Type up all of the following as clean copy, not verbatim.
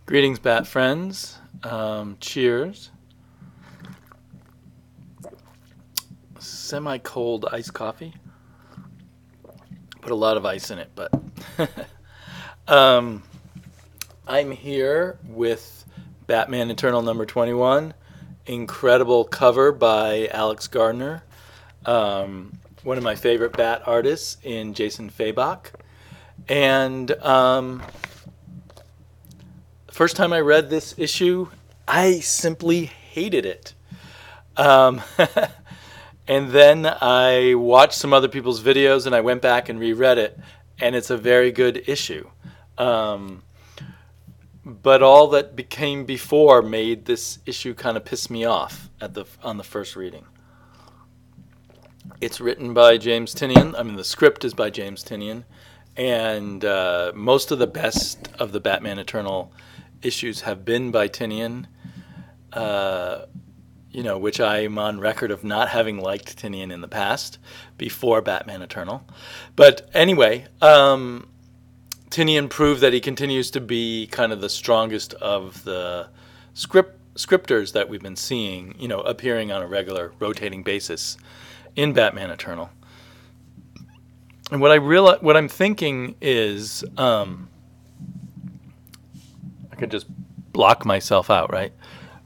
Greetings, Bat friends. Cheers. Semi-cold iced coffee. Put a lot of ice in it, but um, I'm here with Batman Eternal number 21. Incredible cover by Alex Gardner. One of my favorite Bat artists in Jason Fabok. And first time I read this issue, I simply hated it. And then I watched some other people's videos and I went back and reread it, and it's a very good issue. But all that became before made this issue kind of piss me off on the first reading. It's written by James Tynion. I mean, the script is by James Tynion, and most of the best of the Batman Eternal issues have been by Tynion. Which I'm on record of not having liked Tynion in the past, before Batman Eternal. But anyway, Tynion proved that he continues to be kind of the strongest of the scripters that we've been seeing, appearing on a regular rotating basis in Batman Eternal. And what I'm thinking is, I could just block myself out, right?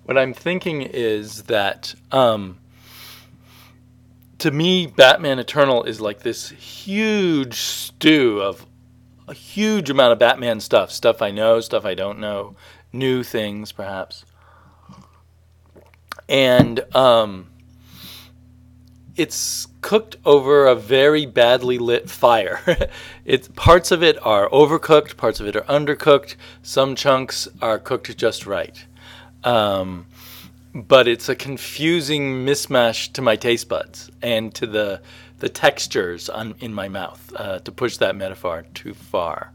What I'm thinking is that, to me, Batman Eternal is like this huge stew of a huge amount of Batman stuff. Stuff I know, stuff I don't know, new things, perhaps. And it's cooked over a very badly lit fire. Parts of it are overcooked, parts of it are undercooked. Some chunks are cooked just right. But it's a confusing mismatch to my taste buds and to the textures in my mouth, to push that metaphor too far.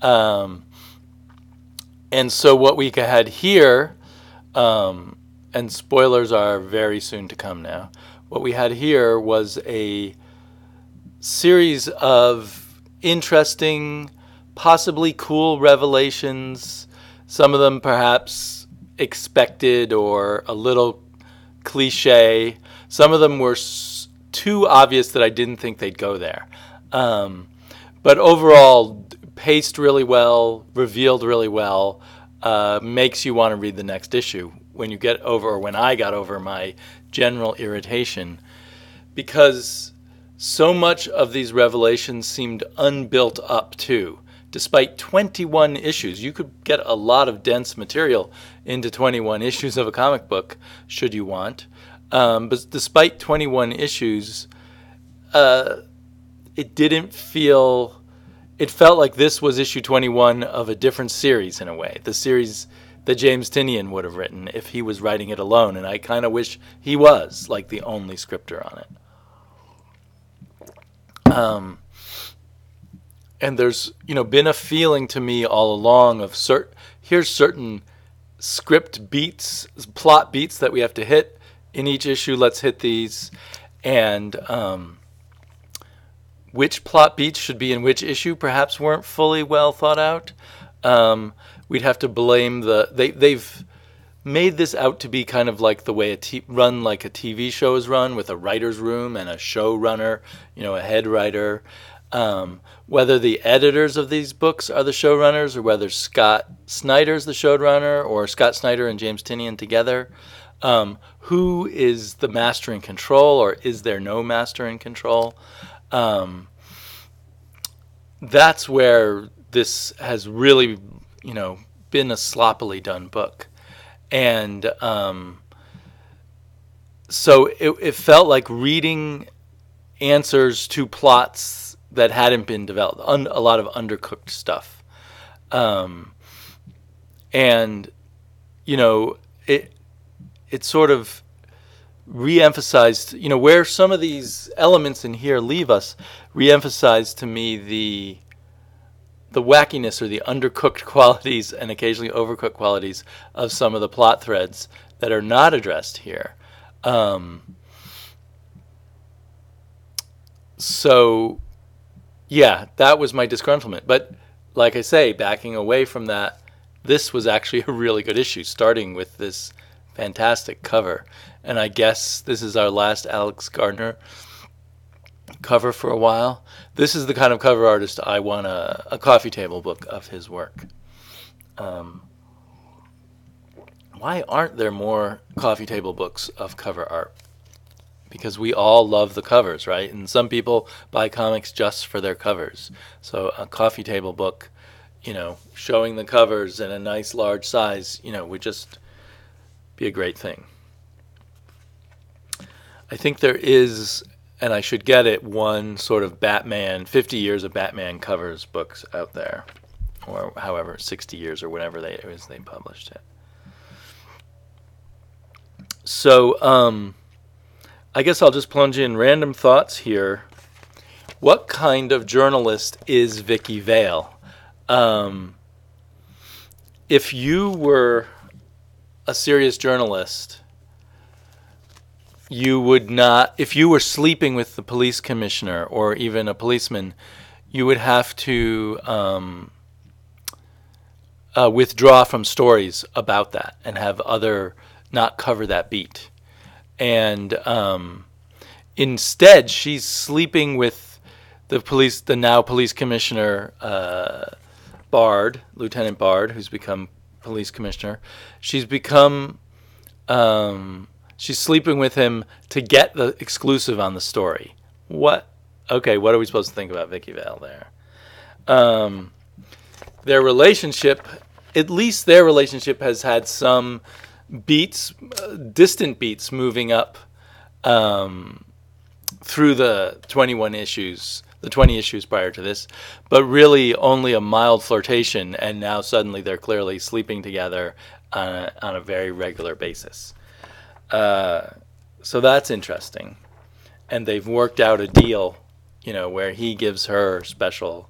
And so what we had here, and spoilers are very soon to come now, what we had here was a series of interesting, possibly cool revelations, some of them perhaps expected or a little cliche. Some of them were too obvious that I didn't think they'd go there. But overall, paced really well, revealed really well, makes you want to read the next issue when I got over my general irritation, because so much of these revelations seemed unbuilt up too. Despite 21 issues, you could get a lot of dense material into 21 issues of a comic book, should you want. But despite 21 issues, it felt like this was issue 21 of a different series in a way. The series that James Tynion would have written if he was writing it alone, and I kind of wish he was, like, the only scripter on it. And there's, been a feeling to me all along of here's certain script beats, plot beats that we have to hit in each issue. Let's hit these. And which plot beats should be in which issue perhaps weren't fully well thought out. We'd have to blame they've made this out to be kind of like the way run like a TV show is run, with a writer's room and a showrunner, a head writer. Whether the editors of these books are the showrunners, or whether Scott Snyder's the showrunner, or Scott Snyder and James Tynion together, who is the master in control, or is there no master in control? That's where this has really, been a sloppily done book. And so it felt like reading answers to plots that hadn't been developed, a lot of undercooked stuff. And, it sort of re-emphasized, where some of these elements in here leave us, re-emphasized to me the wackiness or the undercooked qualities and occasionally overcooked qualities of some of the plot threads that are not addressed here. So, yeah, that was my disgruntlement. But like I say, backing away from that this was actually a really good issue, starting with this fantastic cover. And I guess this is our last Alex Gardner cover for a while. This is the kind of cover artist I want a coffee table book of his work. Why aren't there more coffee table books of cover art? Because we all love the covers, right? And some people buy comics just for their covers. So a coffee table book, showing the covers in a nice large size, would just be a great thing. I think there is, and I should get it, one sort of Batman, 50 years of Batman covers books out there, or however, 60 years or whatever they published it. So I guess I'll just plunge in random thoughts here. What kind of journalist is Vicky Vale? If you were a serious journalist, you would not, if you were sleeping with the police commissioner or even a policeman, you would have to withdraw from stories about that and have not cover that beat. And instead, she's sleeping with the now police commissioner, Bard, Lieutenant Bard, who's become police commissioner. She's sleeping with him to get the exclusive on the story. What are we supposed to think about Vicky Vale there? Their relationship, at least their relationship, has had some beats, distant beats, moving up through the 20 issues prior to this, but really only a mild flirtation, and now suddenly they're clearly sleeping together on a very regular basis. So that's interesting. And they've worked out a deal, where he gives her special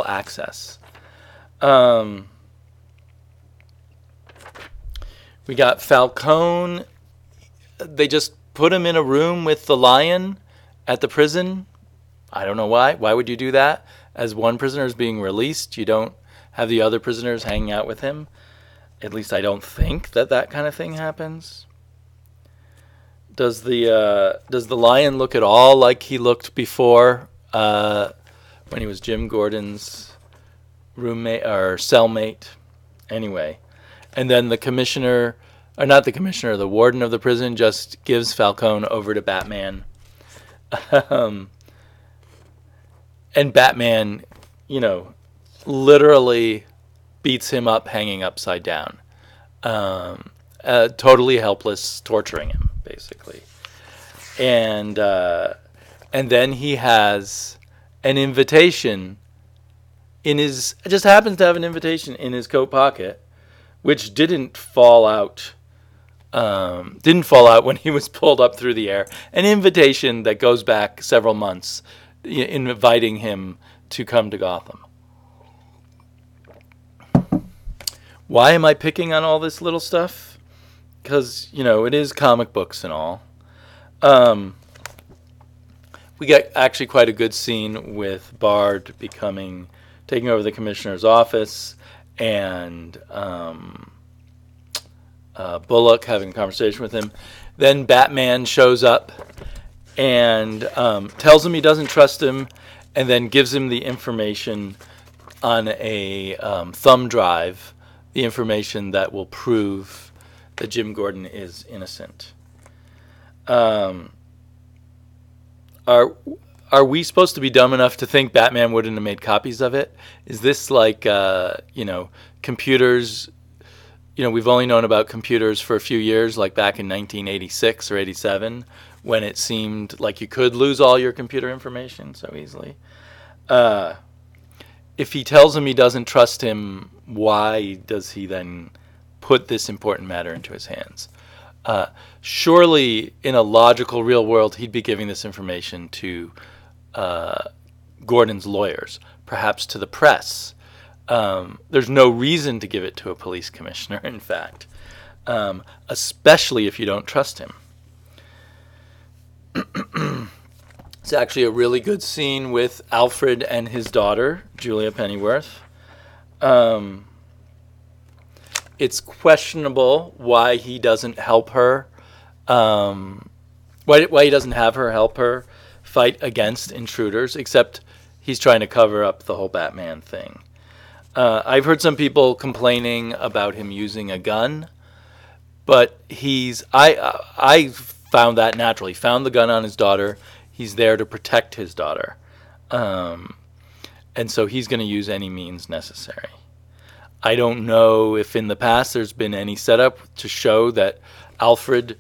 access. We got Falcone. They just put him in a room with the Lion at the prison. I don't know why. Why would you do that? As one prisoner is being released, you don't have the other prisoners hanging out with him. At least I don't think that kind of thing happens. Does the Lion look at all like he looked before when he was Jim Gordon's roommate or cellmate? Anyway, and then the warden of the prison just gives Falcone over to Batman. And Batman, literally beats him up hanging upside down. Totally helpless, torturing him, basically. And then he has an invitation just happens to have an invitation in his coat pocket, which didn't fall out when he was pulled up through the air. An invitation that goes back several months, inviting him to come to Gotham. Why am I picking on all this little stuff? Because, it is comic books and all. We get actually quite a good scene with Bard taking over the commissioner's office, and Bullock having a conversation with him. Then Batman shows up and tells him he doesn't trust him, and then gives him the information on a thumb drive, the information that will prove that Jim Gordon is innocent. Are we supposed to be dumb enough to think Batman wouldn't have made copies of it? Is this like, computers? We've only known about computers for a few years, like back in 1986 or 87, when it seemed like you could lose all your computer information so easily. If he tells him he doesn't trust him, why does he then put this important matter into his hands? Surely, in a logical, real world, he'd be giving this information to Gordon's lawyers, perhaps to the press. There's no reason to give it to a police commissioner, in fact, especially if you don't trust him. It's actually a really good scene with Alfred and his daughter, Julia Pennyworth. It's questionable why he doesn't help her. Why he doesn't have her help her fight against intruders, except he's trying to cover up the whole Batman thing. I've heard some people complaining about him using a gun, but I found that natural. He found the gun on his daughter. He's there to protect his daughter, and so he's going to use any means necessary. I don't know if in the past there's been any setup to show that Alfred,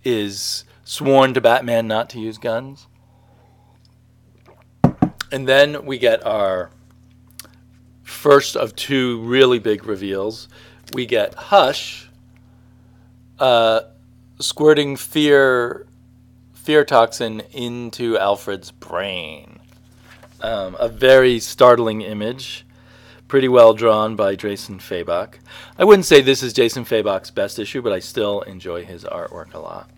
is sworn to Batman not to use guns. And then we get our first of two really big reveals. We get Hush squirting fear toxin into Alfred's brain. A very startling image. Pretty well drawn by Jason Fabok. I wouldn't say this is Jason Fabok's best issue, but I still enjoy his artwork a lot.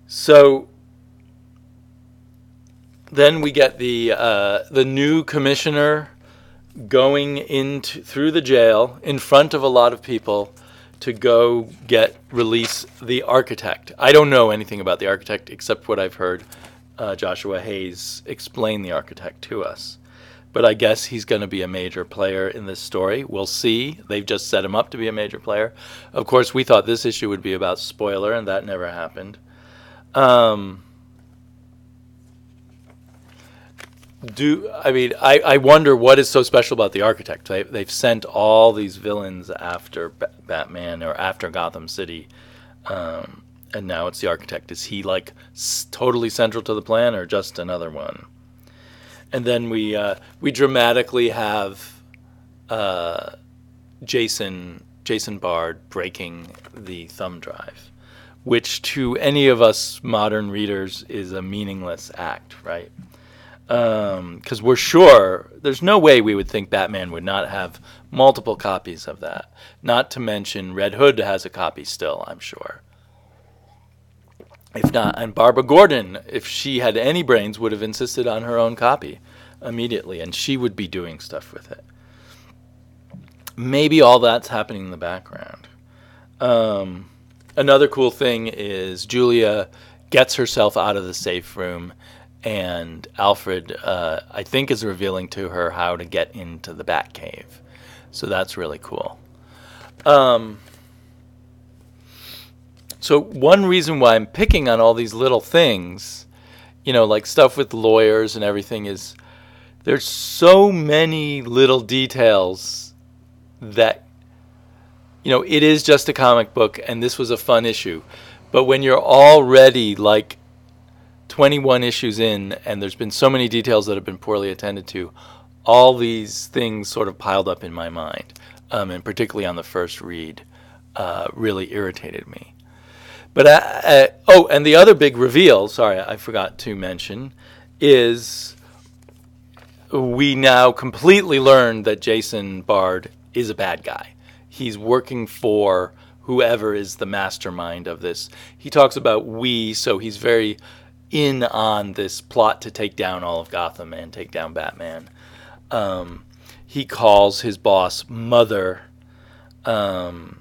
So then we get the new commissioner going through the jail in front of a lot of people to go release the architect. I don't know anything about the architect except what I've heard Joshua Hayes explain the architect to us. But I guess he's going to be a major player in this story. We'll see. They've just set him up to be a major player. Of course, we thought this issue would be about Spoiler, and that never happened. I wonder what is so special about the architect. They've sent all these villains after Batman or after Gotham City, and now it's the architect. Is he like totally central to the plan, or just another one? And then we dramatically have Jason Bard breaking the thumb drive, which to any of us modern readers is a meaningless act, right? Because we're sure there's no way we would think Batman would not have multiple copies of that. Not to mention Red Hood has a copy still, I'm sure. If not, and Barbara Gordon, if she had any brains, would have insisted on her own copy immediately, and she would be doing stuff with it. Maybe all that's happening in the background. Another cool thing is Julia gets herself out of the safe room, and Alfred, I think, is revealing to her how to get into the Batcave. So that's really cool. So one reason why I'm picking on all these little things, like stuff with lawyers and everything, is there's so many little details that, it is just a comic book, and this was a fun issue. But when you're already like 21 issues in, and there's been so many details that have been poorly attended to, all these things sort of piled up in my mind, and particularly on the first read, really irritated me. But and the other big reveal, sorry, I forgot to mention, is we now completely learned that Jason Bard is a bad guy. He's working for whoever is the mastermind of this. He talks about we, so he's very in on this plot to take down all of Gotham and take down Batman. He calls his boss Mother, and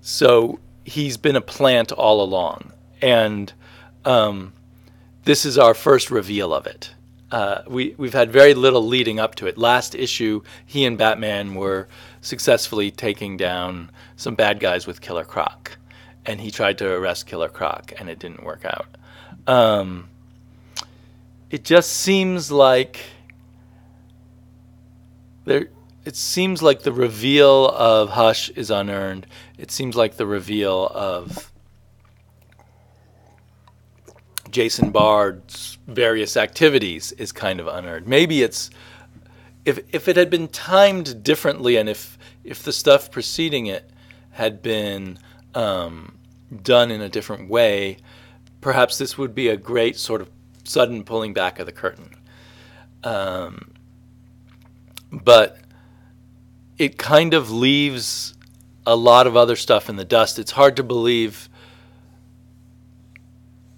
so he's been a plant all along. And this is our first reveal of it. We've had very little leading up to it. Last issue, he and Batman were successfully taking down some bad guys with Killer Croc. And he tried to arrest Killer Croc, and it didn't work out. It just seems like it seems like the reveal of Hush is unearned. It seems like the reveal of Jason Bard's various activities is kind of unearned. Maybe it's if it had been timed differently, and if the stuff preceding it had been done in a different way, perhaps this would be a great sort of sudden pulling back of the curtain. But it kind of leaves a lot of other stuff in the dust. It's hard to believe.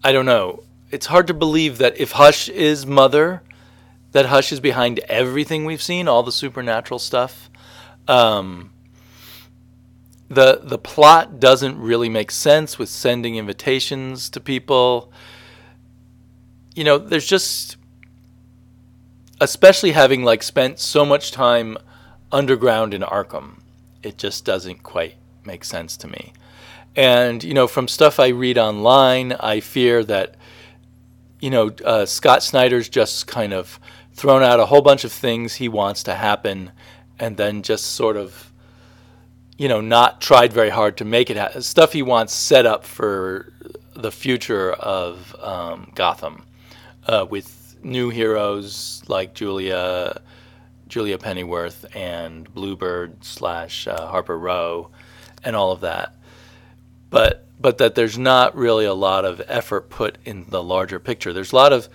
I don't know. It's hard to believe that if Hush is Mother, that Hush is behind everything we've seen, all the supernatural stuff. Um, the plot doesn't really make sense with sending invitations to people. There's just, especially having like spent so much time underground in Arkham, it just doesn't quite make sense to me. And from stuff I read online, I fear that Scott Snyder's just kind of thrown out a whole bunch of things he wants to happen, and then just sort of not tried very hard to make it happen. Stuff he wants set up for the future of Gotham, with new heroes like Julia Pennyworth and Bluebird / Harper Row and all of that. But that there's not really a lot of effort put in the larger picture. There's a lot of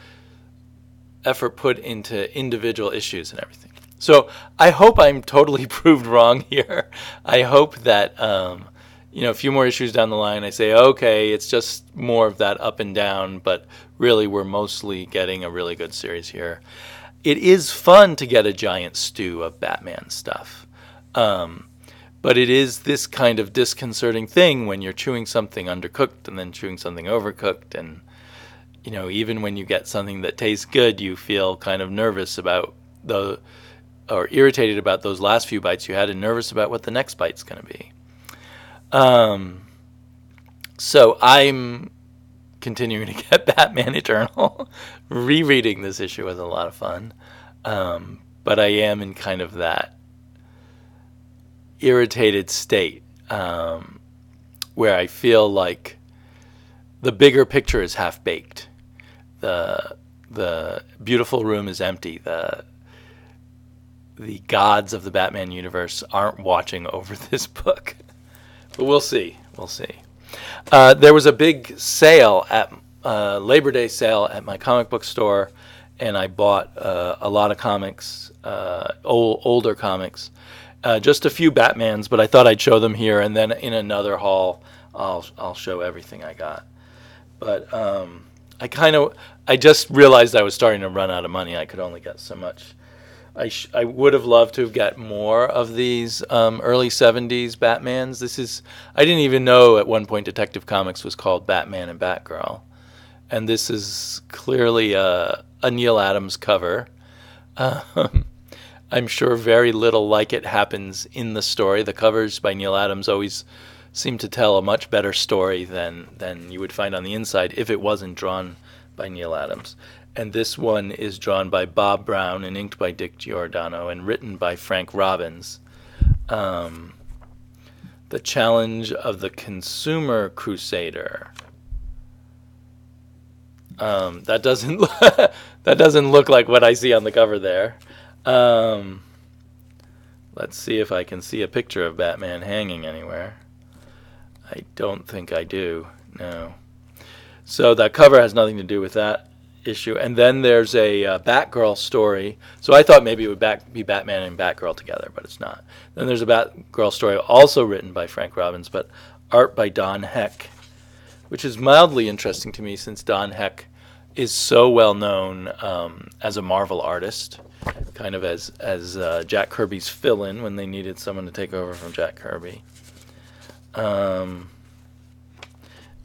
effort put into individual issues and everything. So I hope I'm totally proved wrong here. I hope that a few more issues down the line, I say, okay, it's just more of that up and down, but really we're mostly getting a really good series here. It is fun to get a giant stew of Batman stuff. But it is this kind of disconcerting thing when you're chewing something undercooked and then chewing something overcooked. And, even when you get something that tastes good, you feel kind of nervous about or irritated about those last few bites you had and nervous about what the next bite's going to be. So I'm continuing to get Batman Eternal. Rereading this issue was a lot of fun. But I am in kind of that irritated state where I feel like the bigger picture is half baked. The beautiful room is empty. The gods of the Batman universe aren't watching over this book. But we'll see. There was a big sale at Labor Day sale at my comic book store, and I bought a lot of comics, older comics. Just a few Batmans, but I thought I'd show them here, and then in another haul, I'll show everything I got. But I just realized I was starting to run out of money. I could only get so much. I would have loved to have got more of these early 70s Batmans. I didn't even know at one point Detective Comics was called Batman and Batgirl. And this is clearly a Neil Adams cover. I'm sure very little like it happens in the story. The covers by Neil Adams always seem to tell a much better story than you would find on the inside if it wasn't drawn by Neil Adams. And this one is drawn by Bob Brown and inked by Dick Giordano and written by Frank Robbins. The Challenge of the Consumer Crusader. That doesn't look like what I see on the cover there. Let's see if I can see a picture of Batman hanging anywhere. I don't think I do. No. So that cover has nothing to do with that issue. And then there's a Batgirl story. So I thought maybe it would be Batman and Batgirl together, but it's not. Then there's a Batgirl story also written by Frank Robbins, but art by Don Heck, which is mildly interesting to me since Don Heck is so well known as a Marvel artist, kind of as Jack Kirby's fill-in when they needed someone to take over from Jack Kirby.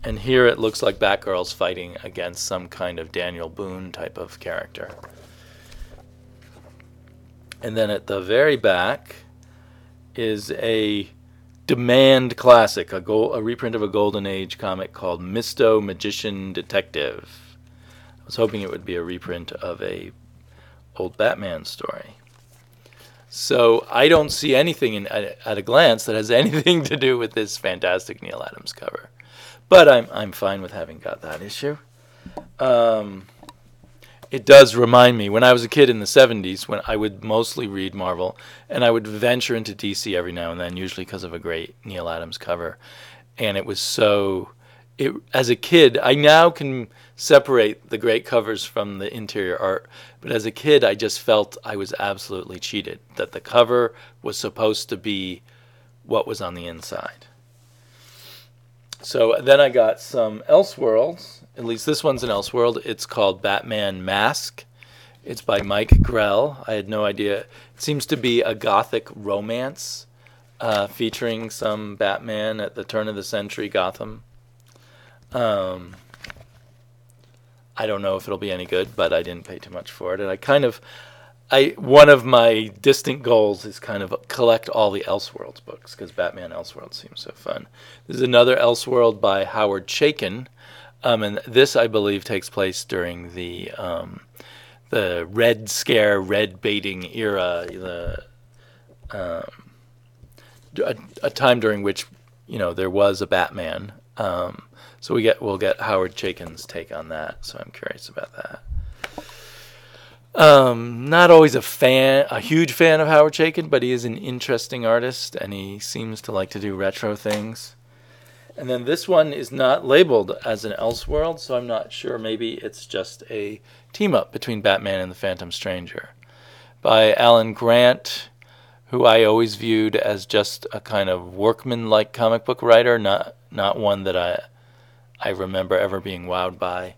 And here it looks like Batgirl's fighting against some kind of Daniel Boone type of character. And then at the very back is a demand classic, a reprint of a Golden Age comic called Misto Magician Detective. I was hoping it would be a reprint of a old Batman story. So I don't see anything at a glance that has anything to do with this fantastic Neil Adams cover. But I'm fine with having got that issue. It does remind me, when I was a kid in the 70s, when I would mostly read Marvel, and I would venture into DC every now and then, usually because of a great Neil Adams cover. And it was as a kid, I now can separate the great covers from the interior art, but as a kid, I just felt I was absolutely cheated, that the cover was supposed to be what was on the inside. So then I got some Elseworlds. At least this one's an Elseworld. It's called Batman Mask. It's by Mike Grell. I had no idea. It seems to be a gothic romance featuring some Batman at the turn of the century Gotham. Um, I don't know if it'll be any good, but I didn't pay too much for it. And one of my distant goals is kind of collect all the Elseworlds books because Batman Elseworlds seems so fun. There's another Elseworld by Howard Chaykin, and this I believe takes place during the Red Scare, Red baiting era, a time during which there was a Batman. So we'll get Howard Chaykin's take on that. So I'm curious about that. Not always a huge fan of Howard Chaykin, but he is an interesting artist, and he seems to like to do retro things. And then this one is not labeled as an Elseworld, so I'm not sure. Maybe it's just a team-up between Batman and the Phantom Stranger. By Alan Grant, who I always viewed as just a kind of workman-like comic book writer, not one that I remember ever being wowed by.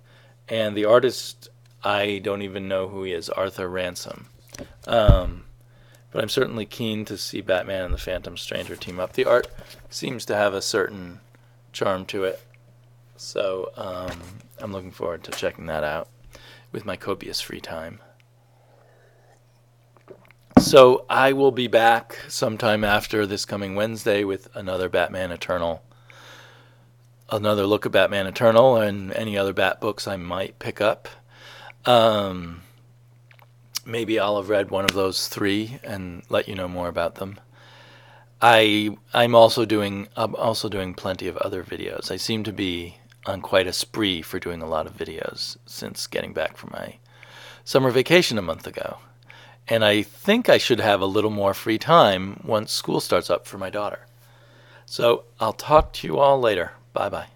And the artist, I don't even know who he is, Arthur Ransom. But I'm certainly keen to see Batman and the Phantom Stranger team up. The art seems to have a certain charm to it. So I'm looking forward to checking that out with my copious free time. So I will be back sometime after this coming Wednesday with another look at Batman Eternal and any other Bat books I might pick up. Maybe I'll have read one of those 3 and let you know more about them. I'm also doing plenty of other videos. I seem to be on quite a spree for doing a lot of videos since getting back from my summer vacation a month ago. And I think I should have a little more free time once school starts up for my daughter. So I'll talk to you all later. Bye-bye.